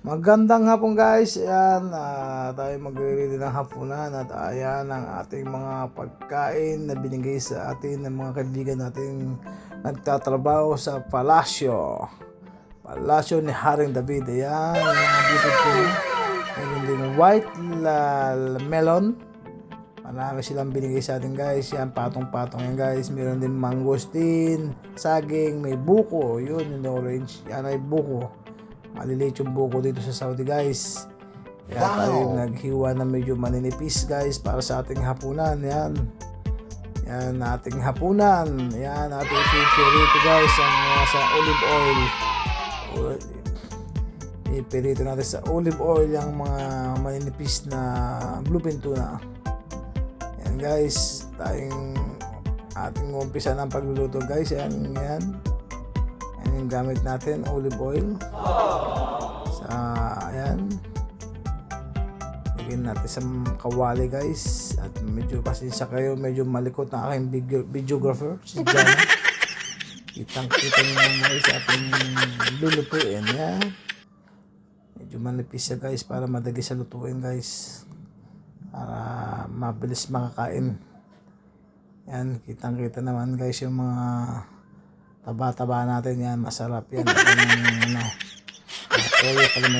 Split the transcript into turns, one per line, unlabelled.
Magandang hapon guys. Ayan, tayo magre-ready ng hapunan at ayan ang ating mga pagkain na binigay sa atin ng mga kaibigan natin nagtatrabaho sa palasyo. Palasyo ni Haring David. Ayan, yung bukid ko. Meron din white melon. Marami silang binigay sa atin guys. Yan, patong-patong yan guys. Meron din mangosteen, saging, may buko. Yun, yung orange. Yan ay buko. Maliliit yung buko dito sa Saudi guys. Kaya tayo naghiwa na medyo maninipis guys para sa ating hapunan. Yan. Yan ating hapunan. Yan ating ipiprito guys ang sa olive oil. Ipiprito natin sa olive oil yung mga maninipis na bluefin tuna. Yan guys. Ating umpisa ng pagluluto guys. Yan. Yan yung gamit natin, olive oil. Ayan, lagyan natin sa kawali guys. At medyo pasensya kayo, medyo malikot na aking videographer si Jana. Kitang-kita nyo naman sa ating lulutuin. Yan, medyo manipis siya guys para madali sa lutuin guys, para mabilis makakain. Yan, kitang-kita naman guys yung mga taba-taba natin. Yan, masarap yan. Toyo pala na